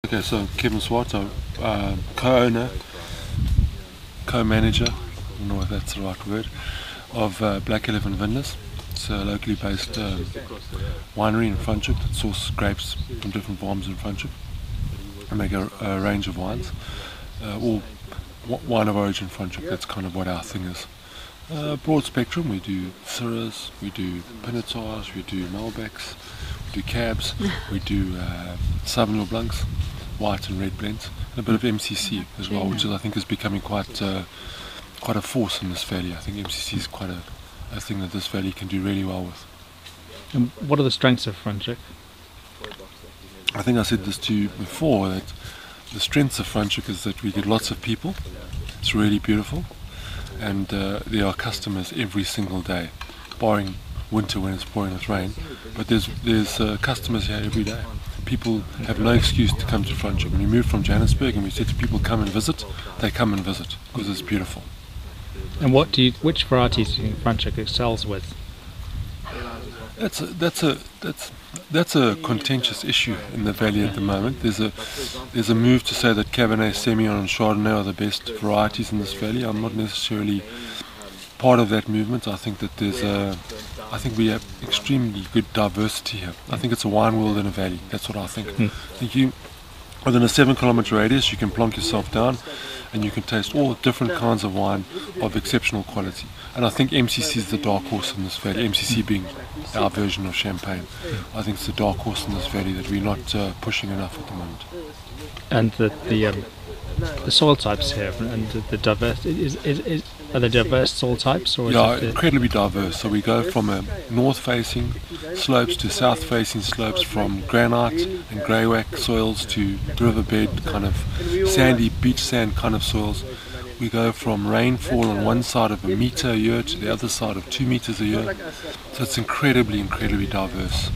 Okay, so Kevin Swart, co-owner, co-manager, I don't know if that's the right word, of Black Elephant Vintners. It's a locally based winery in Franschhoek that sources grapes from different farms in Franschhoek and make a range of wines. All wine of origin Franschhoek, that's kind of what our thing is. Broad spectrum, we do Syrahs, we do Pinotage, we do Malbecs, we do Cabs, we do Sauvignon Blancs, white and red blends, and a bit of MCC as well, which is, I think is becoming quite a force in this valley. I think MCC is quite a thing that this valley can do really well with. And what are the strengths of Franschhoek? I think I said this to you before, that the strengths of Franschhoek is that we get lots of people, it's really beautiful, and there are customers every single day, barring winter when it's pouring with rain, but there's customers here every day. People have no excuse to come to Franschhoek. When we moved from Johannesburg and we said to people come and visit, they come and visit because it's beautiful. And which varieties do you think Franschhoek excels with? That's a contentious issue in the valley at the moment. There's a move to say that Cabernet, Semillon and Chardonnay are the best varieties in this valley. I'm not necessarily part of that movement. I think that I think we have extremely good diversity here. I think it's a wine world in a valley. That's what I think. I think you, within a 7-kilometre radius, you can plonk yourself down and you can taste all different kinds of wine of exceptional quality. And I think MCC is the dark horse in this valley, MCC being our version of champagne. I think it's the dark horse in this valley that we're not pushing enough at the moment. And the soil types here and the diverse, are there diverse soil types? Or incredibly diverse. So we go from a north-facing slopes to south-facing slopes, from granite and grey-whack soils to riverbed kind of sandy beach sand kind of soils. We go from rainfall on one side of 1 metre a year to the other side of 2 metres a year. So it's incredibly diverse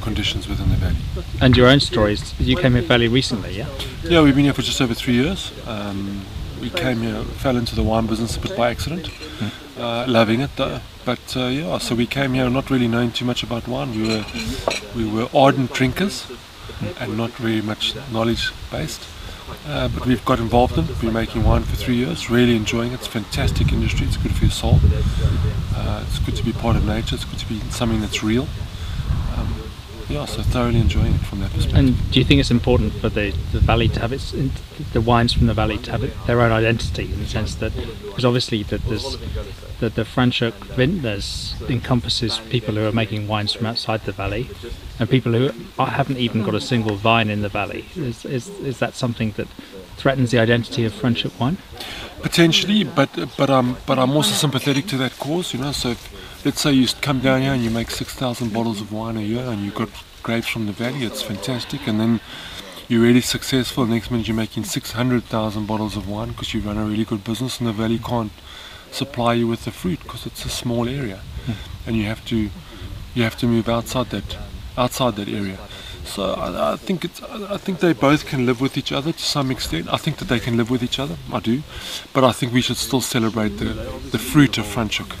conditions within the valley. And your own stories, you came here fairly recently, yeah? Yeah, we've been here for just over 3 years. We came here, fell into the wine business a bit by accident, loving it though. But so we came here not really knowing too much about wine. We were ardent drinkers and not very much knowledge based. But we've got involved in it. Been making wine for 3 years, really enjoying it. It's a fantastic industry, it's good for your soul. It's good to be part of nature, it's good to be something that's real. So thoroughly enjoying it from that perspective. And do you think it's important for the valley to have the wines from the valley to have their own identity, in the sense that, because obviously the Franschhoek Vintners encompasses people who are making wines from outside the valley and people who haven't even got a single vine in the valley. Is that something that threatens the identity of Franschhoek wine? Potentially, but I'm also sympathetic to that cause. So let's say you come down here and you make 6,000 bottles of wine a year and you've got grapes from the valley, it's fantastic, and then you're really successful. Next minute you're making 600,000 bottles of wine because you run a really good business, and the valley can't supply you with the fruit because it's a small area, and you have to move outside that area. So I think they both can live with each other to some extent. I think that they can live with each other, I do, but I think we should still celebrate the fruit of Franschhoek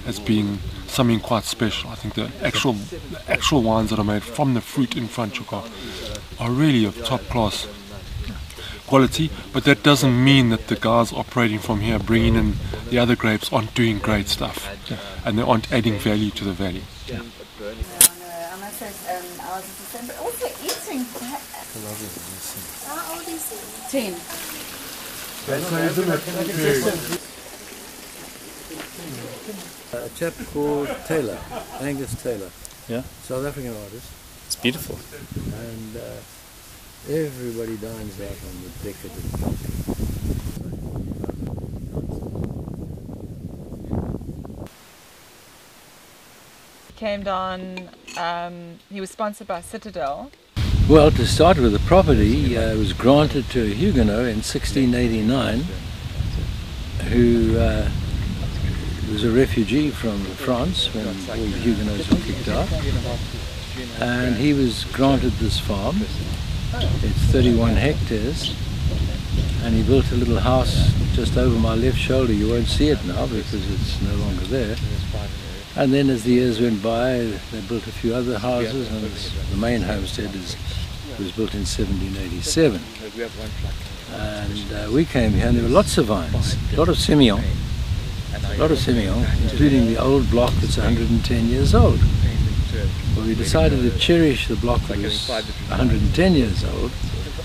as being something quite special. I think the actual wines that are made from the fruit in Franschhoek are really of top class quality, but that doesn't mean that the guys operating from here, bringing in the other grapes, aren't doing great stuff and they aren't adding value to the valley. Also eating. How old is he? 10. A chap called Taylor, Angus Taylor. Yeah. South African artist. It's beautiful. And everybody dines out on the deck of the company. Came down, he was sponsored by Citadel. Well, to start with, the property was granted to a Huguenot in 1689 who was a refugee from France when all the Huguenots were kicked out, and he was granted this farm. It's 31 hectares, and he built a little house just over my left shoulder. You won't see it now because it's no longer there. And then as the years went by, they built a few other houses, and the main homestead was built in 1787. And we came here, and there were lots of vines, a lot of Semillon, including the old block that's 110 years old. Well, we decided to cherish the block that was 110 years old,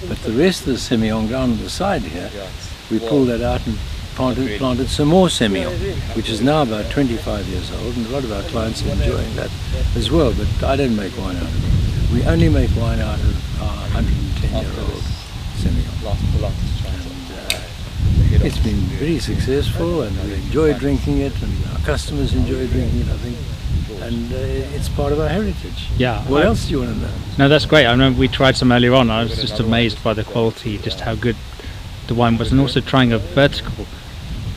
but the rest of the Semillon down on the side here, we pulled that out and planted some more Semillon, which is now about 25 years old, and a lot of our clients are enjoying that as well, but I don't make wine out of it. We only make wine out of our 110-year-old Semillon. And it's been very successful, and we enjoy drinking it, and our customers enjoy drinking it, I think, and it's part of our heritage. Yeah. What else do you want to know? No, that's great. I remember we tried some earlier on. I was just amazed by the quality, just how good the wine was, and also trying a vertical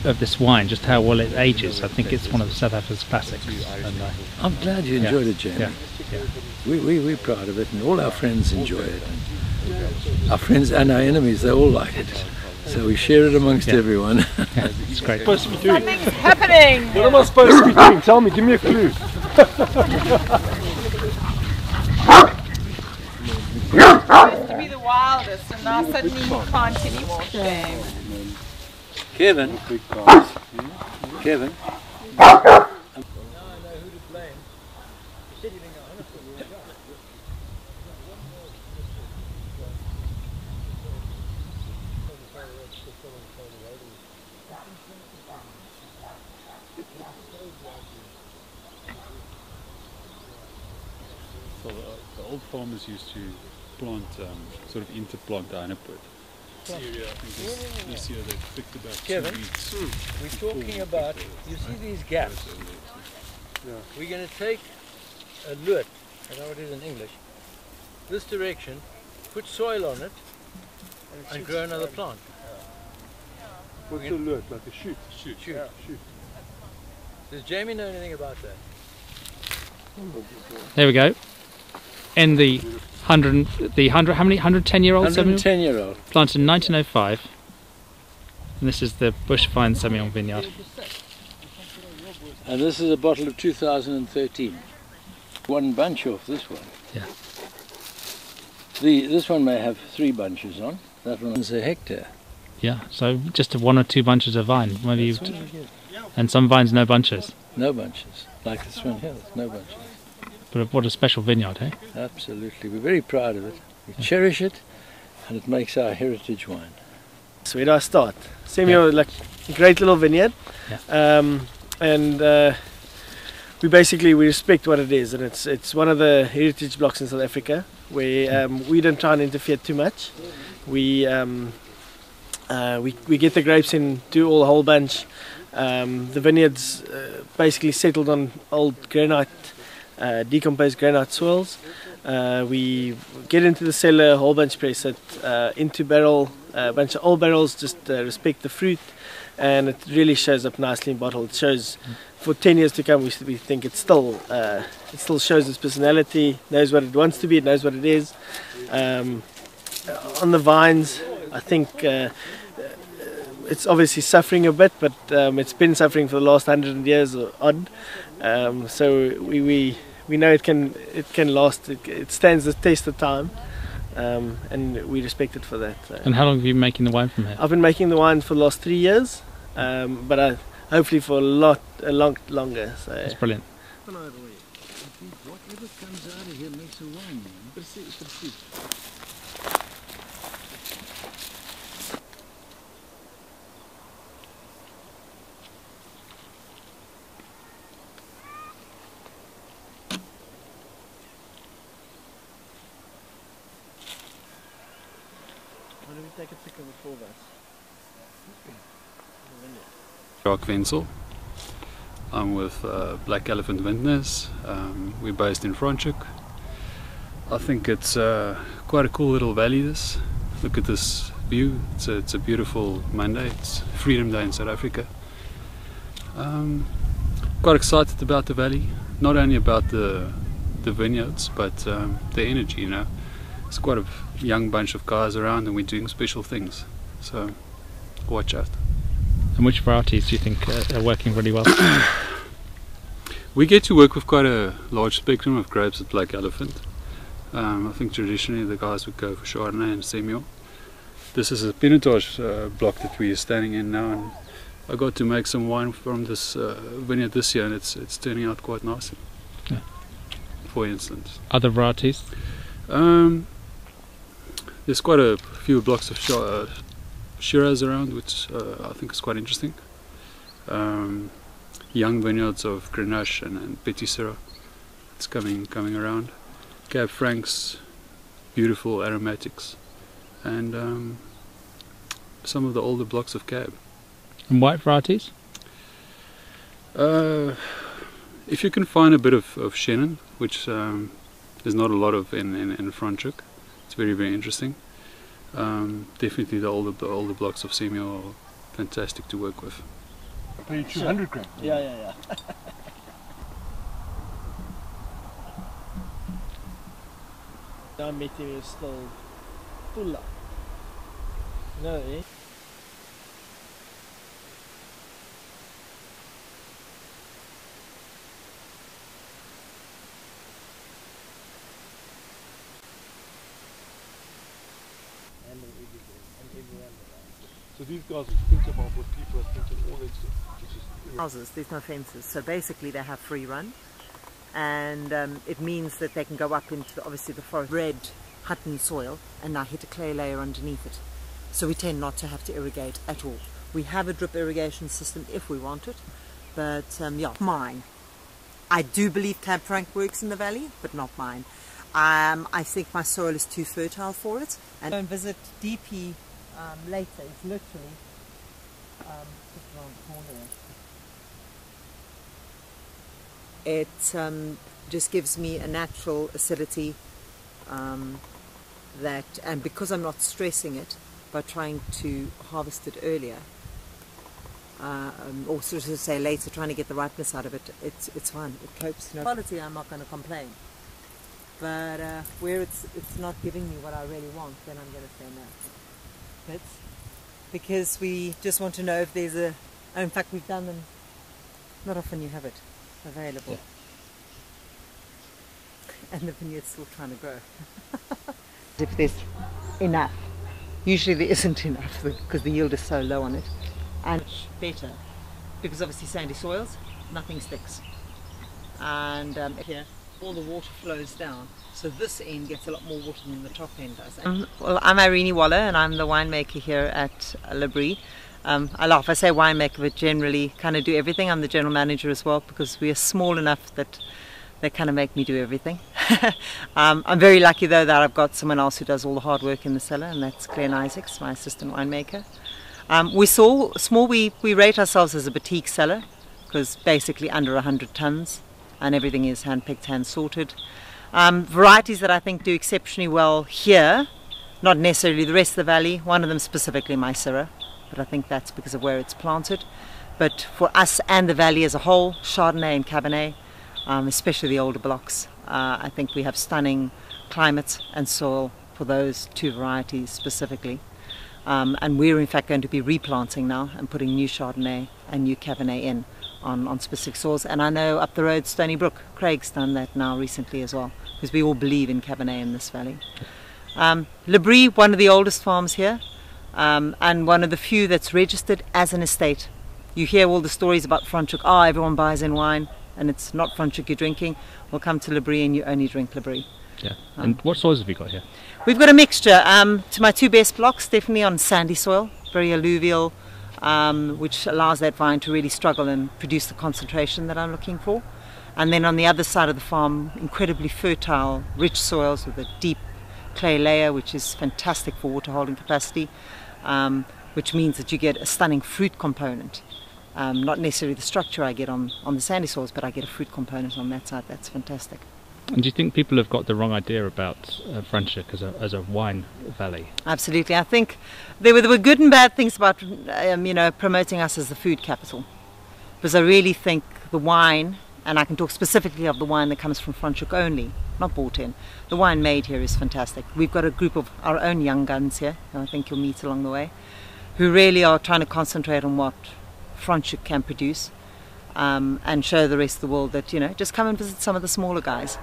of this wine, just how well it ages. I think it's one of the South Africa's classics. And, I'm glad you enjoyed it, Jamie. Yeah. We're proud of it, and all our friends enjoy it. And our friends and our enemies, they all like it. So we share it amongst everyone. Yeah, it's great. Supposed to be doing? Something's happening! What am I supposed to be doing? Tell me, give me a clue. Supposed to be the wildest, and now suddenly he can't anymore. Shame. Kevin? Kevin? So the old farmers used to plant, sort of interplant Heineput. This area, I think this year they picked about Kevin, 2 weeks. we're talking about, you see these gaps? We're going to take a lute, I know what it is in English, this direction, put soil on it, and grow another plant. What's a lure? Like a shoot? Shoot. Shoot. Does Jamie know anything about that? There we go. In the 100, how many 110-year-old Semillon? 110-year-old. Planted in 1905. And this is the Bush Vine Semillon vineyard. And this is a bottle of 2013. One bunch off this one. Yeah. This one may have 3 bunches on. That one's a hectare. Yeah, so just 1 or 2 bunches of vine. Maybe and some vines no bunches. No bunches. Like this one here, there's no bunches. But what a special vineyard, eh? Absolutely. We're very proud of it. We cherish it, and it makes our heritage wine. So where do I start? Semillon, like a great little vineyard, and we respect what it is, and it's one of the heritage blocks in South Africa where we don't try and interfere too much. We get the grapes in, do all the whole bunch. The vineyard's basically settled on old granite, decomposed granite soils. We get into the cellar, a whole bunch press it into barrel, a bunch of old barrels, just respect the fruit, and it really shows up nicely in bottle. It shows for 10 years to come. We think it still shows its personality, knows what it wants to be, it knows what it is. On the vines, I think it's obviously suffering a bit, but it's been suffering for the last 100 years or odd. So we know it can last. It stands the test of time, and we respect it for that. So. And how long have you been making the wine from here? I've been making the wine for the last 3 years, but hopefully for a lot longer. So. That's brilliant. Whatever comes out of here makes a wine. Take a pic of the 4 of us. Jacques Wentzel. I'm with Black Elephant Vintners. We're based in Franschhoek. I think it's quite a cool little valley. This. Look at this view. It's a beautiful Monday. It's Freedom Day in South Africa. Quite excited about the valley. Not only about the vineyards, but the energy. You know, it's quite a young bunch of guys around, and we're doing special things. So watch out. And which varieties do you think are working really well? We get to work with quite a large spectrum of grapes at Black Elephant. I think traditionally the guys would go for Chardonnay and Semillon. This is a Pinotage block that we are standing in now, and I got to make some wine from this vineyard this year, and it's turning out quite nicely. Yeah. For instance, Other varieties? there's quite a few blocks of Shiraz around, which I think is quite interesting. Young vineyards of Grenache and Petite Syrah. It's coming around. Cab Francs, beautiful aromatics, and some of the older blocks of Cab. And white varieties? If you can find a bit of Chenin, which there's not a lot of in Franschhoek, it's very, very interesting. Definitely the older blocks of Semillon are fantastic to work with. I pay you 200 grams. Yeah. Now meeting is still full up. No, eh? So these guys think about what people are thinking, all this houses, there's no fences, so basically they have free run, and it means that they can go up into obviously the forest red Hutton soil and now hit a clay layer underneath it, so we tend not to have to irrigate at all. We have a drip irrigation system if we want it, but yeah, mine. I do believe Cab Franc works in the valley, but not mine. I think my soil is too fertile for it, and go and visit DP later. It's literally just around the corner. It just gives me a natural acidity and because I'm not stressing it by trying to harvest it earlier, or sort of say later, trying to get the ripeness out of it, it's fine. It copes. No quality, I'm not going to complain. But where it's not giving me what I really want, then I'm going to say no. But because we just want to know if there's a. Oh, in fact, we've done them. Not often you have it available. Yeah. And the vineyard's still trying to grow. If there's enough. Usually there isn't enough because the yield is so low on it. And better because obviously sandy soils, nothing sticks. And here all the water flows down, so this end gets a lot more water than the top end does. Well, I'm Irene Waller and I'm the winemaker here at Labrie. I laugh, I say winemaker, but generally kind of do everything. I'm the general manager as well because we are small enough that they kind of make me do everything. I'm very lucky though that I've got someone else who does all the hard work in the cellar, and that's Claire Isaacs, my assistant winemaker. We're small, we rate ourselves as a boutique cellar because basically under 100 tons and everything is hand-picked, hand-sorted. Varieties that I think do exceptionally well here, not necessarily the rest of the valley, one of them specifically my Syrah, but I think that's because of where it's planted. But for us and the valley as a whole, Chardonnay and Cabernet, especially the older blocks, I think we have stunning climate and soil for those two varieties specifically. And we're in fact going to be replanting now and putting new Chardonnay and new Cabernet in on specific soils. And I know up the road, Stony Brook, Craig's done that now recently as well, because we all believe in Cabernet in this valley. Labrie, one of the oldest farms here, and one of the few that's registered as an estate. You hear all the stories about Franschhoek, everyone buys in wine, and it's not Franschhoek you're drinking. We'll come to Labrie and you only drink Labrie. Yeah. And what soils have you got here? We've got a mixture. To my two best blocks, definitely on sandy soil, very alluvial, which allows that vine to really struggle and produce the concentration that I'm looking for. And then on the other side of the farm, incredibly fertile, rich soils with a deep clay layer, which is fantastic for water holding capacity, which means that you get a stunning fruit component. Not necessarily the structure I get on the sandy soils, but I get a fruit component on that side. That's fantastic. And do you think people have got the wrong idea about Franschhoek as a wine valley? Absolutely. I think there were good and bad things about promoting us as the food capital, because I really think the wine, and I can talk specifically of the wine that comes from Franschhoek only, not bought in. The wine made here is fantastic. We've got a group of our own young guns here, who I think you'll meet along the way, who really are trying to concentrate on what Franschhoek can produce. and show the rest of the world that, you know, just come and visit some of the smaller guys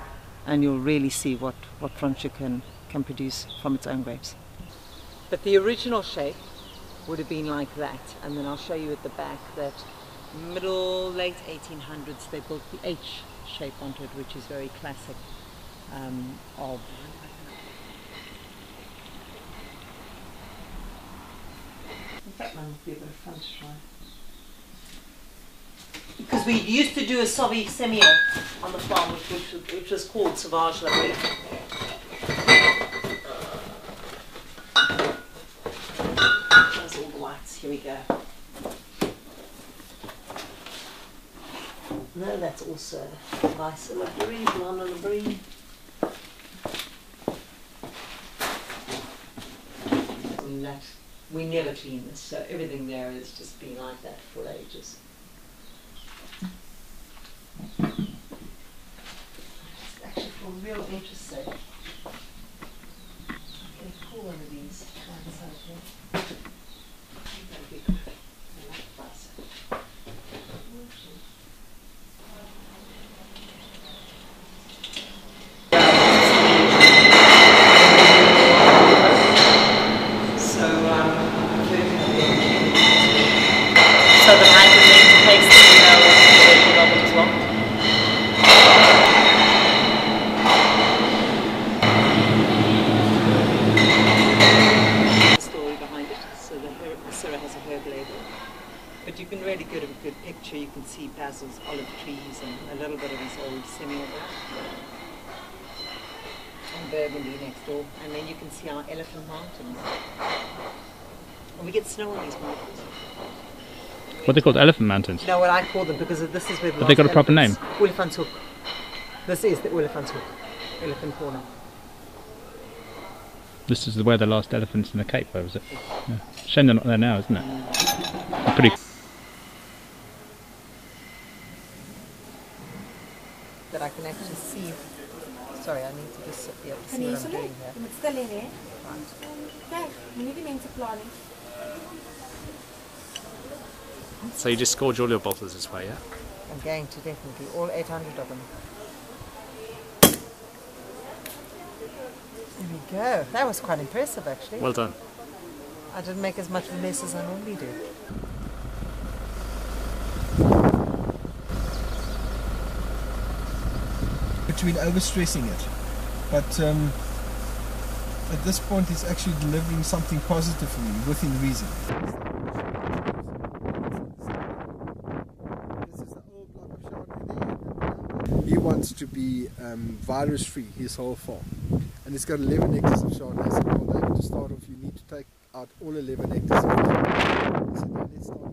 and you'll really see what Franschhoek can produce from its own grapes. But the original shape would have been like that, and then I'll show you at the back that late 1800s they built the H shape onto it, which is very classic of in fact mine would be a bit of fun to try. Because we used to do a Semillon on the farm, which was called Sauvage Labrie. There's all the whites. Here we go. No, that's also Basil Landau. We never clean this, so everything there has just been like that for ages. Actually, for real interest sake, I'm going to pull one of these ones out here. That'll be good. I like Basil. So that I can then taste it, you know, what of it as well. The story behind it, so the Syrah has a herb label. But you can really get a good picture. You can see Basil's olive trees and a little bit of his old Semillon and Burgundy next door. And then you can see our elephant mountains. And we get snow on these mountains. What are they called? Elephant Mountains? No, what I call them, because this is where the Have they got a proper name? Franschhoek. This is the Franschhoek. Elephant corner. This is where the last elephants in the Cape were, was it? Yeah. Shame they're not there now, isn't it? They're pretty. That I can actually see. Sorry, I need to just sit there to see what I'm doing here. So you just scored all your bottles this way, yeah? I'm going to definitely, all 800 of them. There we go. That was quite impressive, actually. Well done. I didn't make as much of a mess as I normally do. Between overstressing it, but at this point it's actually delivering something positive for me within reason. He wants to be virus free his whole farm, and it's got 11 hectares of Chardonnay. So in order to start off, you need to take out all 11 hectares of Chardonnay. So now let's start with one.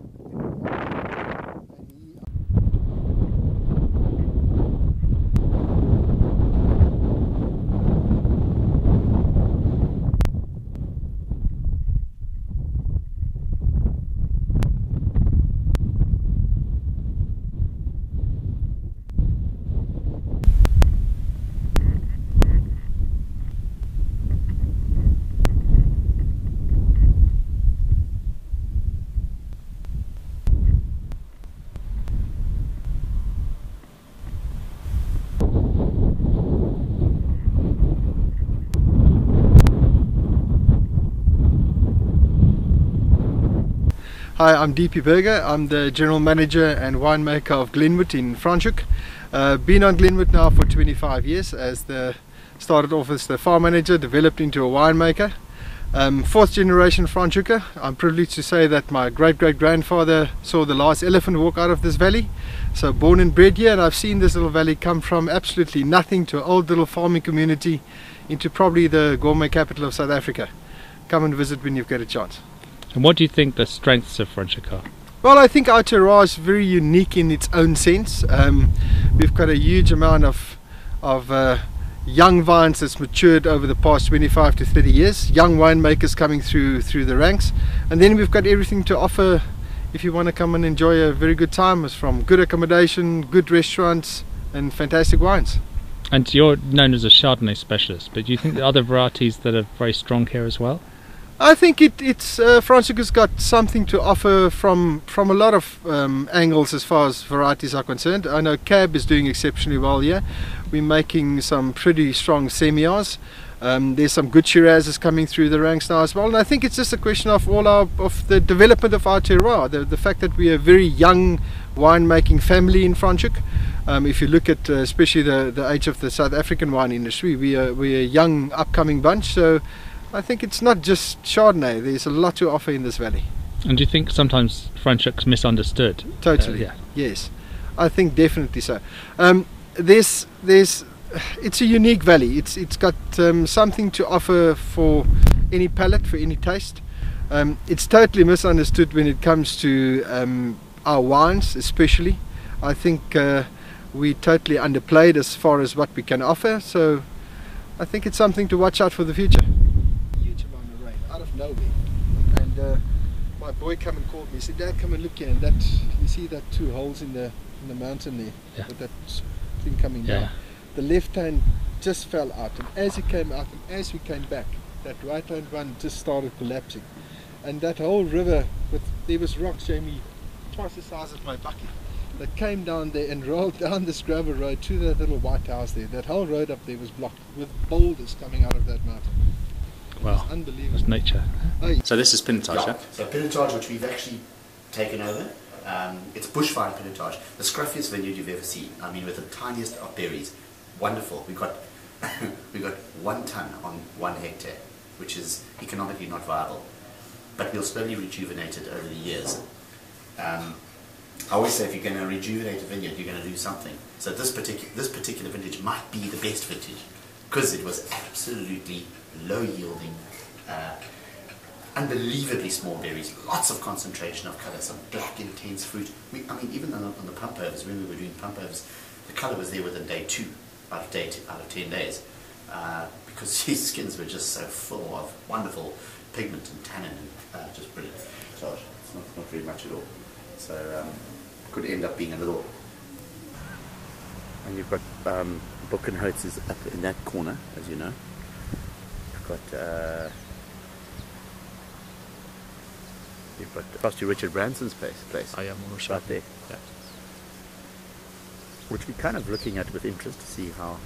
Hi, I'm Dieter Sellmeyer. I'm the General Manager and Winemaker of Glenwood in Franschhoek. Been on Glenwood now for 25 years. Started off as the farm manager, developed into a winemaker. Fourth generation Franschhoeker. I'm privileged to say that my great-great-grandfather saw the last elephant walk out of this valley. So born and bred here, and I've seen this little valley come from absolutely nothing to an old little farming community into probably the gourmet capital of South Africa. Come and visit when you've got a chance. And what do you think the strengths of Franschhoek are? Well, I think our terroir is very unique in its own sense. We've got a huge amount of young vines that's matured over the past 25 to 30 years, young winemakers coming through the ranks, and then we've got everything to offer if you want to come and enjoy a very good time. It's from good accommodation, good restaurants and fantastic wines. And you're known as a Chardonnay specialist, but do you think there are other varieties that are very strong here as well? I think it's Franschhoek has got something to offer from a lot of angles as far as varieties are concerned. I know Cab is doing exceptionally well here. We're making some pretty strong Semillons. There's some good Shirazes coming through the ranks now as well, and I think it's just a question of of the development of our terroir, the fact that we are a very young winemaking family in Franschhoek. If you look at especially the age of the South African wine industry, we're a young upcoming bunch, so I think it's not just Chardonnay. There's a lot to offer in this valley. And do you think sometimes Franschhoek's misunderstood? Totally. Yeah. Yes, I think definitely so. It's a unique valley. It's got something to offer for any palate, for any taste. It's totally misunderstood when it comes to our wines, especially. I think we totally underplayed as far as what we can offer. So I think it's something to watch out for the future. Huge amount of rain out of nowhere, and my boy come and called me. He said, "Dad, come and look here." And that, you see that 2 holes in the mountain there, yeah, with that thing coming down. The left hand just fell out, and as it came out and as we came back, that right hand one just started collapsing, and that whole river, there was rocks, Jamie, twice the size of my bucket, that came down there and rolled down this gravel road to that little white house there. That whole road up there was blocked with boulders coming out of that mountain. Wow, it's unbelievable. It's nature. So this is Pinotage, yeah? So Pinotage, which we've actually taken over. It's bushfire Pinotage, the scruffiest vineyard you've ever seen. I mean, with the tiniest of berries. Wonderful. We got 1 ton on 1 hectare, which is economically not viable, but we'll slowly rejuvenate it over the years. I always say if you're going to rejuvenate a vineyard, you're going to do something. So this particular vintage might be the best vintage because it was absolutely low yielding, unbelievably small berries, lots of concentration of colour, some black intense fruit. I mean, even on the pump overs, when we were doing pump overs, the colour was there within day 2. Out of 10 days, because these skins were just so full of wonderful pigment and tannin, and just brilliant. So it's not very much at all. So could end up being a little. And you've got Brook and Haut is up in that corner, as you know. You've got close to Richard Branson's place. I am Moreson. Right there. Yeah. Which we're kind of looking at with interest to see how.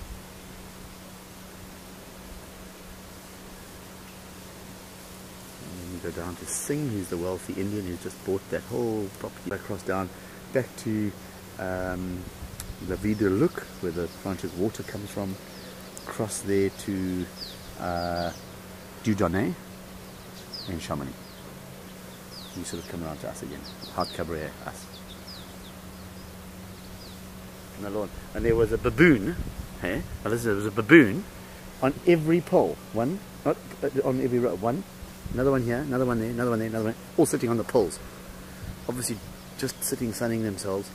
And then you go down to Singh, who's the wealthy Indian who's just bought that whole property. Across down, back to the Vida Look, where the Franschhoek water comes from. Across there to Dieudonné and Chamonix. You sort of come around to us again. Haut Cabaret, us. On the lawn, and there was a baboon. Hey, well, listen, there was a baboon on every pole. One, not on every row. One, another one here, another one there, another one there, another one. All sitting on the poles. Obviously, just sitting, sunning themselves,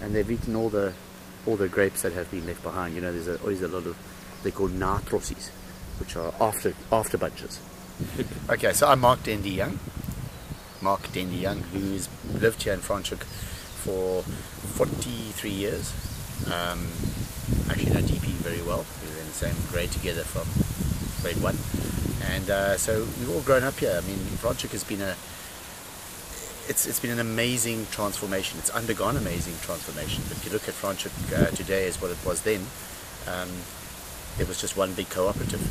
and they've eaten all the grapes that have been left behind. You know, there's always a lot of they're called natrosses, which are after bunches. Okay, so I'm Mark Dendy Young. Mark Dendy Young, who's lived here in Franschhoek for 43 years. Actually know DP very well. We were in the same grade together from grade 1, and so we've all grown up here. I mean, Franschhoek has been it's been an amazing transformation. It's undergone amazing transformation. But if you look at Franschhoek today as what it was then, it was just one big cooperative,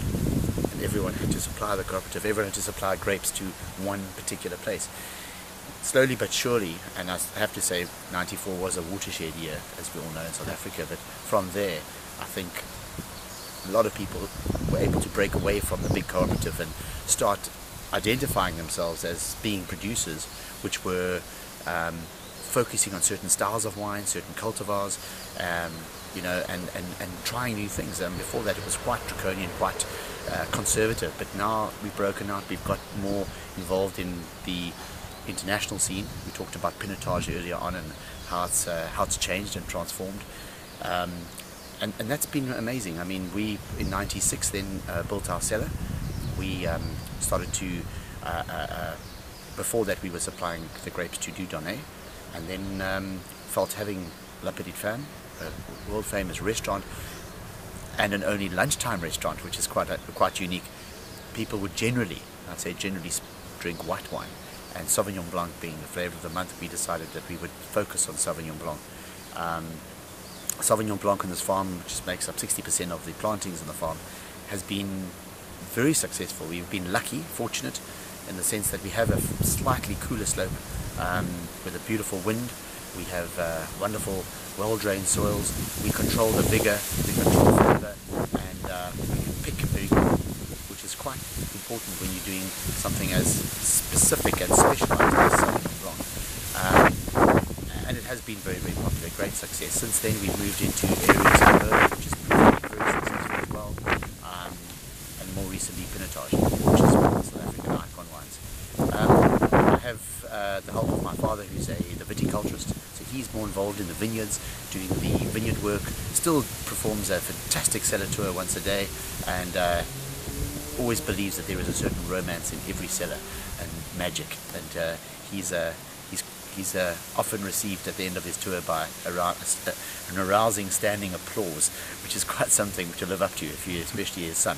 and everyone had to supply the cooperative. Everyone had to supply grapes to one particular place. Slowly but surely, and I have to say 94 was a watershed year, as we all know, in South Africa, but from there I think a lot of people were able to break away from the big cooperative and start identifying themselves as being producers, which were focusing on certain styles of wine, certain cultivars, you know, and trying new things. Before that it was quite draconian, quite conservative, but now we've broken out, we've got more involved in the international scene. We talked about Pinotage earlier on and how it's changed and transformed, and that's been amazing. I mean, we in '96 then built our cellar. We started to before that we were supplying the grapes to Dieudonné, and then felt having La Petite Ferme, a world famous restaurant and an only lunchtime restaurant, which is quite unique. People would generally I'd say generally drink white wine. And Sauvignon Blanc being the flavour of the month, we decided that we would focus on Sauvignon Blanc. Sauvignon Blanc on this farm, which makes up 60% of the plantings on the farm, has been very successful. We've been lucky, fortunate, in the sense that we have a slightly cooler slope with a beautiful wind. We have wonderful, well-drained soils. We control the vigour, we control flavour, and we can pick very good, which is quite important when you're doing something as specific and specialised as Sauvignon Blanc. And it has been very, very popular, great success. Since then we've moved into areas of Haut, which has been very successful as well, and more recently Petite, which is one of the South African icon wines. I have the help of my father, who's the viticulturist, so he's more involved in the vineyards, doing the vineyard work, still performs a fantastic cellar tour once a day, and always believes that there is a certain romance in every cellar and magic, and he's often received at the end of his tour by an arousing standing applause, which is quite something to live up to, especially his son.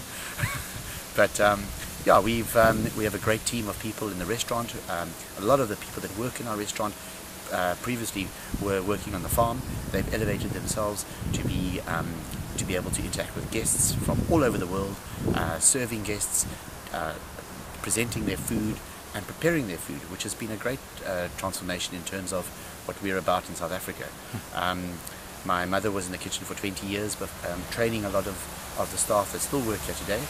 But yeah, we have a great team of people in the restaurant. A lot of the people that work in our restaurant previously were working on the farm. They've elevated themselves to be able to interact with guests from all over the world, serving guests, presenting their food, and preparing their food, which has been a great transformation in terms of what we're about in South Africa. My mother was in the kitchen for 20 years, but training a lot of the staff that still work here today.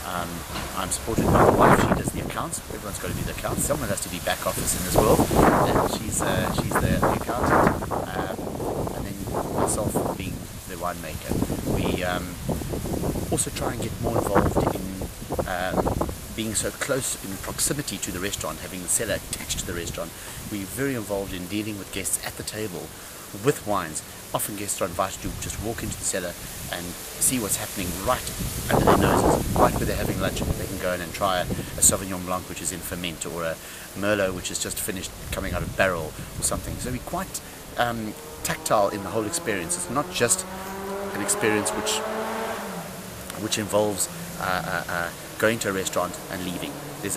I'm supported by my wife. She does the accounts. Everyone's got to do the accounts. Someone has to be back office in this world. She's the accountant, and then myself being the winemaker. We also try and get more involved in being so close in proximity to the restaurant, having the cellar attached to the restaurant. We're very involved in dealing with guests at the table with wines. Often guests are invited to just walk into the cellar and see what's happening right under their noses, right where they're having lunch. They can go in and try a Sauvignon Blanc which is in ferment, or a Merlot which is just finished coming out of barrel or something. So we're quite tactile in the whole experience. It's not just an experience which involves going to a restaurant and leaving. There's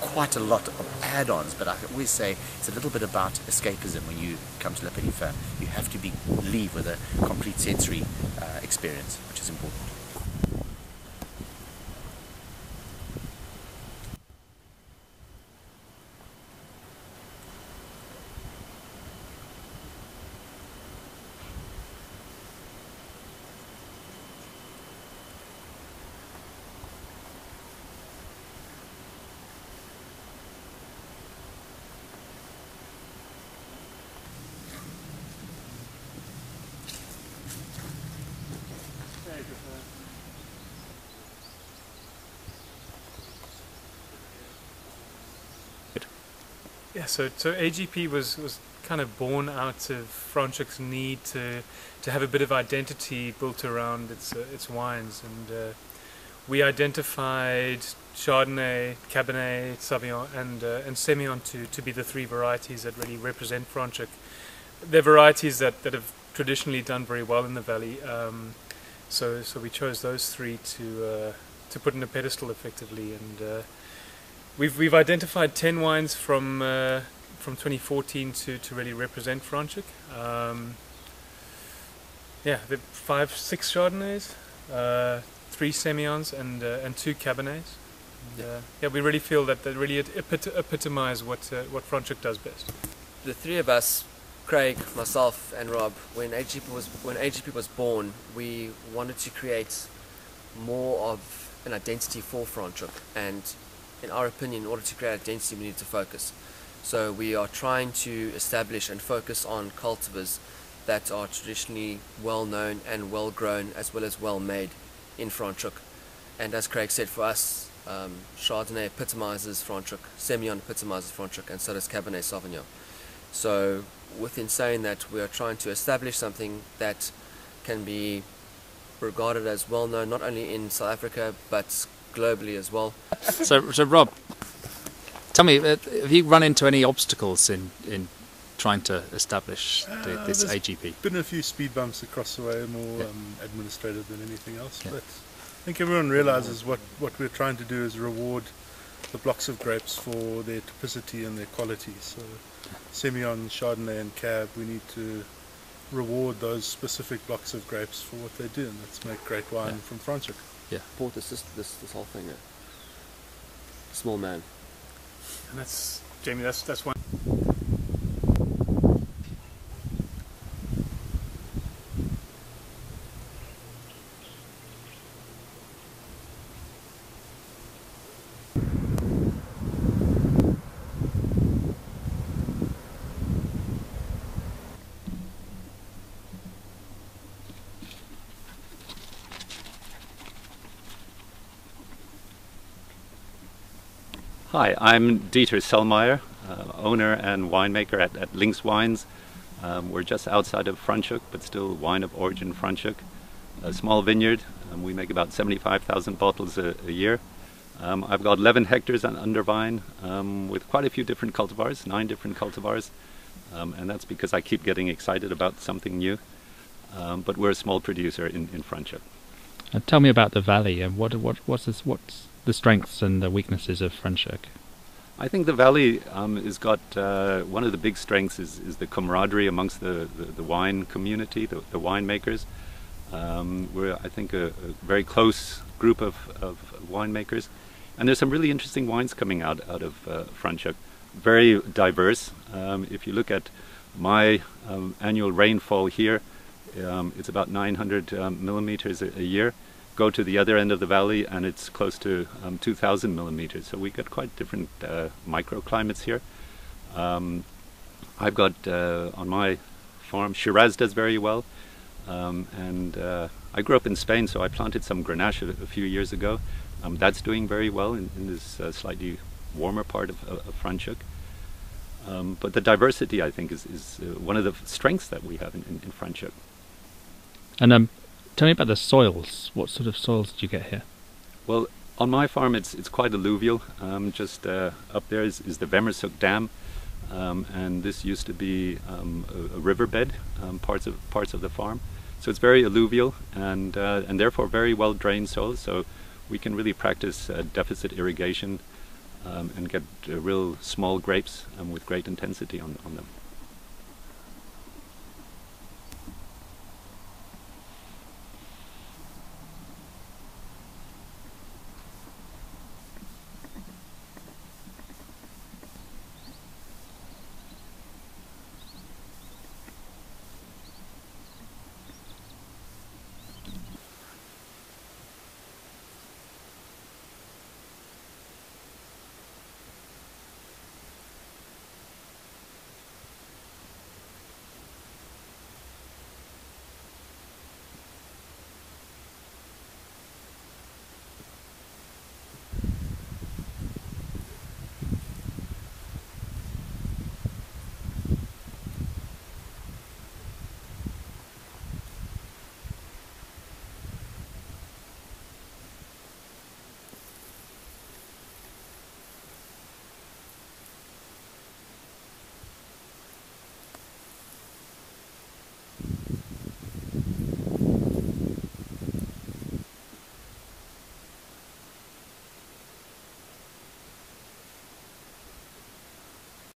quite a lot of add-ons, but I always say it's a little bit about escapism when you come to La Petite Ferme. You have to leave with a complete sensory experience, which is important. Yeah, so AGP was kind of born out of Franschhoek's need to have a bit of identity built around its wines, and we identified Chardonnay, Cabernet, Sauvignon, and Semillon to be the three varieties that really represent Franschhoek. They're varieties that have traditionally done very well in the valley, so we chose those three to put in a pedestal effectively, and we've identified 10 wines from 2014 to really represent Franschhoek. Yeah, there are 5-6 Chardonnays, 3 Semillons, and 2 Cabernets. And, yeah, we really feel that they really epitomise what Franschhoek does best. The three of us, Craig, myself, and Rob, when AGP was born, we wanted to create more of an identity for Franschhoek, and in our opinion, in order to create identity, we need to focus. So we are trying to establish and focus on cultivars that are traditionally well known and well grown, as well as well made in Franschhoek. And as Craig said, for us, Chardonnay epitomizes Franschhoek, Semillon epitomizes Franschhoek, and so does Cabernet Sauvignon. So within saying that, we are trying to establish something that can be regarded as well known not only in South Africa but globally as well. So Rob, tell me, have you run into any obstacles in trying to establish this AGP? Been a few speed bumps across the way, more administrative than anything else. But I think everyone realises what we're trying to do is reward the blocks of grapes for their typicity and their quality. So Semillon, Chardonnay and Cab, we need to reward those specific blocks of grapes for what they do, and that's make great wine from Franschhoek. Yeah, bought this whole thing. Small man. And that's, Jamie, that's one. Hi, I'm Dieter Sellmeyer, owner and winemaker at Lynx Wines. We're just outside of Franschhoek, but still wine of origin Franschhoek. A small vineyard. We make about 75,000 bottles a year. I've got 11 hectares under vine with quite a few different cultivars, 9 different cultivars. And that's because I keep getting excited about something new. But we're a small producer in Franschhoek. Tell me about the valley and what's the strengths and the weaknesses of Franschhoek? I think the valley has got one of the big strengths is the camaraderie amongst the wine community, the winemakers. We're, I think, a very close group of winemakers, and there's some really interesting wines coming out of Franschhoek. Very diverse. If you look at my annual rainfall here, it's about 900 millimeters a year. Go to the other end of the valley and it's close to 2,000 millimeters. So we got quite different microclimates here. I've got on my farm, Shiraz does very well. And I grew up in Spain, so I planted some Grenache a few years ago. That's doing very well in this slightly warmer part of Franschhoek. But the diversity, I think, is one of the strengths that we have in Franschhoek. And tell me about the soils. What sort of soils do you get here? Well, on my farm it's quite alluvial. Just up there is the Moreson Dam, and this used to be a riverbed, parts of the farm. So it's very alluvial and therefore very well drained soil. So we can really practice deficit irrigation and get real small grapes with great intensity on them.